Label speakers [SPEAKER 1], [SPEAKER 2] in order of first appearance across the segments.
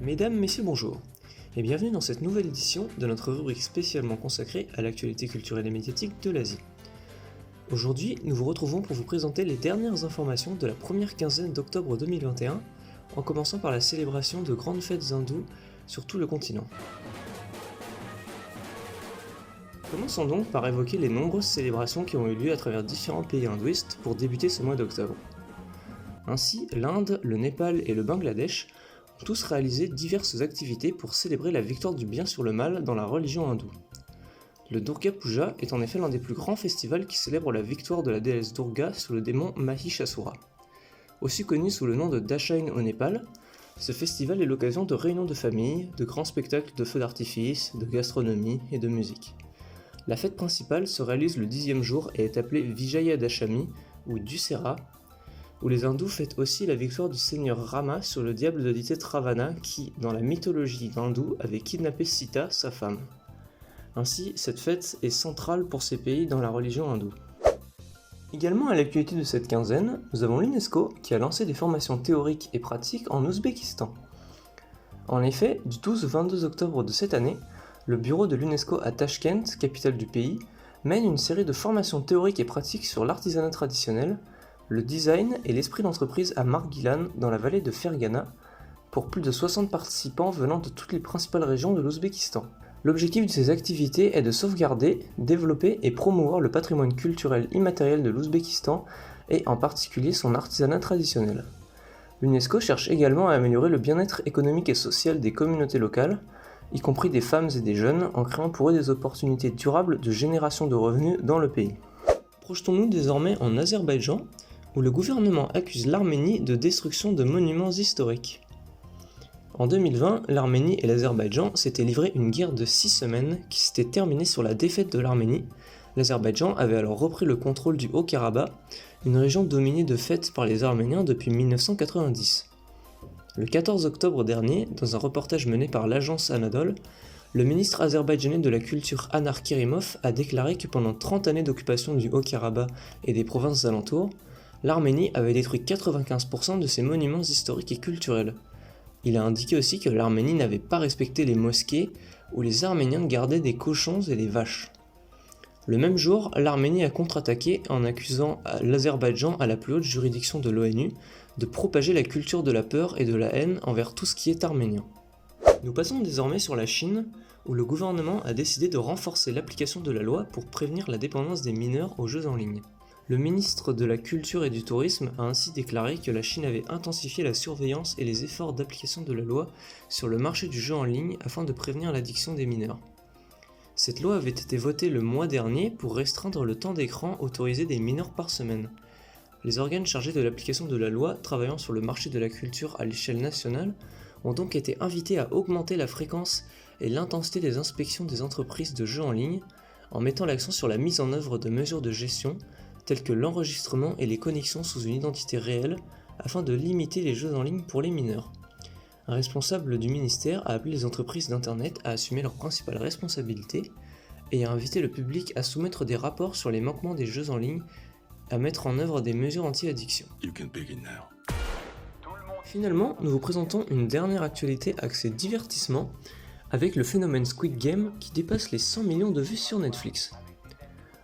[SPEAKER 1] Mesdames, Messieurs, bonjour, et bienvenue dans cette nouvelle édition de notre rubrique spécialement consacrée à l'actualité culturelle et médiatique de l'Asie. Aujourd'hui, nous vous retrouvons pour vous présenter les dernières informations de la première quinzaine d'octobre 2021, en commençant par la célébration de grandes fêtes hindoues sur tout le continent. Commençons donc par évoquer les nombreuses célébrations qui ont eu lieu à travers différents pays hindouistes pour débuter ce mois d'octobre. Ainsi, l'Inde, le Népal et le Bangladesh ont tous réalisé diverses activités pour célébrer la victoire du bien sur le mal dans la religion hindoue. Le Durga Puja est en effet l'un des plus grands festivals qui célèbre la victoire de la déesse Durga sur le démon Mahishasura. Aussi connu sous le nom de Dashain au Népal, ce festival est l'occasion de réunions de famille, de grands spectacles de feux d'artifice, de gastronomie et de musique. La fête principale se réalise le 10e jour et est appelée Vijaya Dashami ou Dussehra, où les hindous fêtent aussi la victoire du seigneur Rama sur le diable de Dittet Ravana qui, dans la mythologie hindoue, avait kidnappé Sita, sa femme. Ainsi, cette fête est centrale pour ces pays dans la religion hindoue. Également à l'actualité de cette quinzaine, nous avons l'UNESCO qui a lancé des formations théoriques et pratiques en Ouzbékistan. En effet, du 12 au 22 octobre de cette année, le bureau de l'UNESCO à Tachkent, capitale du pays, mène une série de formations théoriques et pratiques sur l'artisanat traditionnel, le design et l'esprit d'entreprise à Margilan dans la vallée de Fergana, pour plus de 60 participants venant de toutes les principales régions de l'Ouzbékistan. L'objectif de ces activités est de sauvegarder, développer et promouvoir le patrimoine culturel immatériel de l'Ouzbékistan et en particulier son artisanat traditionnel. L'UNESCO cherche également à améliorer le bien-être économique et social des communautés locales, y compris des femmes et des jeunes, en créant pour eux des opportunités durables de génération de revenus dans le pays. Projetons-nous désormais en Azerbaïdjan, où le gouvernement accuse l'Arménie de destruction de monuments historiques. En 2020, l'Arménie et l'Azerbaïdjan s'étaient livré une guerre de 6 semaines qui s'était terminée sur la défaite de l'Arménie. L'Azerbaïdjan avait alors repris le contrôle du Haut-Karabakh, une région dominée de fait par les Arméniens depuis 1990. Le 14 octobre dernier, dans un reportage mené par l'agence Anadolu, le ministre azerbaïdjanais de la culture Anar Kerimov a déclaré que pendant 30 années d'occupation du Haut-Karabakh et des provinces alentours, l'Arménie avait détruit 95% de ses monuments historiques et culturels. Il a indiqué aussi que l'Arménie n'avait pas respecté les mosquées où les Arméniens gardaient des cochons et des vaches. Le même jour, l'Arménie a contre-attaqué en accusant l'Azerbaïdjan à la plus haute juridiction de l'ONU de propager la culture de la peur et de la haine envers tout ce qui est arménien. Nous passons désormais sur la Chine, où le gouvernement a décidé de renforcer l'application de la loi pour prévenir la dépendance des mineurs aux jeux en ligne. Le ministre de la Culture et du Tourisme a ainsi déclaré que la Chine avait intensifié la surveillance et les efforts d'application de la loi sur le marché du jeu en ligne afin de prévenir l'addiction des mineurs. Cette loi avait été votée le mois dernier pour restreindre le temps d'écran autorisé des mineurs par semaine. Les organes chargés de l'application de la loi travaillant sur le marché de la culture à l'échelle nationale ont donc été invités à augmenter la fréquence et l'intensité des inspections des entreprises de jeux en ligne en mettant l'accent sur la mise en œuvre de mesures de gestion telles que l'enregistrement et les connexions sous une identité réelle afin de limiter les jeux en ligne pour les mineurs. Un responsable du ministère a appelé les entreprises d'Internet à assumer leurs principales responsabilités et a invité le public à soumettre des rapports sur les manquements des jeux en ligne, à mettre en œuvre des mesures anti-addiction. Finalement, nous vous présentons une dernière actualité axée divertissement avec le phénomène Squid Game qui dépasse les 100 millions de vues sur Netflix.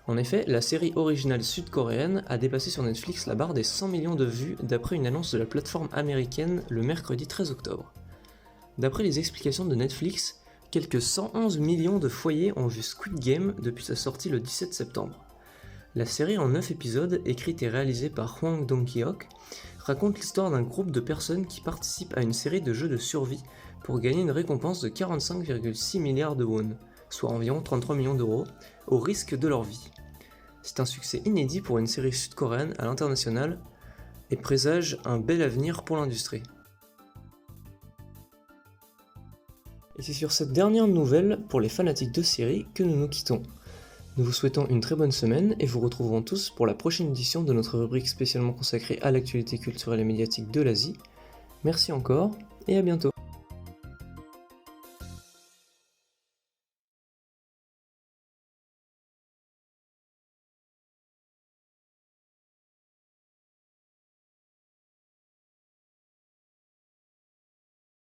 [SPEAKER 1] En effet, la série originale sud-coréenne a dépassé sur Netflix la barre des 100 millions de vues d'après une annonce de la plateforme américaine le mercredi 13 octobre. D'après les explications de Netflix, quelques 111 millions de foyers ont vu Squid Game depuis sa sortie le 17 septembre. La série en 9 épisodes, écrite et réalisée par Hwang Dong-hyuk, raconte l'histoire d'un groupe de personnes qui participent à une série de jeux de survie pour gagner une récompense de 45,6 milliards de won, soit environ 33 millions d'euros, au risque de leur vie. C'est un succès inédit pour une série sud-coréenne à l'international et présage un bel avenir pour l'industrie. Et c'est sur cette dernière nouvelle pour les fanatiques de séries que nous nous quittons. Nous vous souhaitons une très bonne semaine et vous retrouverons tous pour la prochaine édition de notre rubrique spécialement consacrée à l'actualité culturelle et médiatique de l'Asie. Merci encore et à bientôt.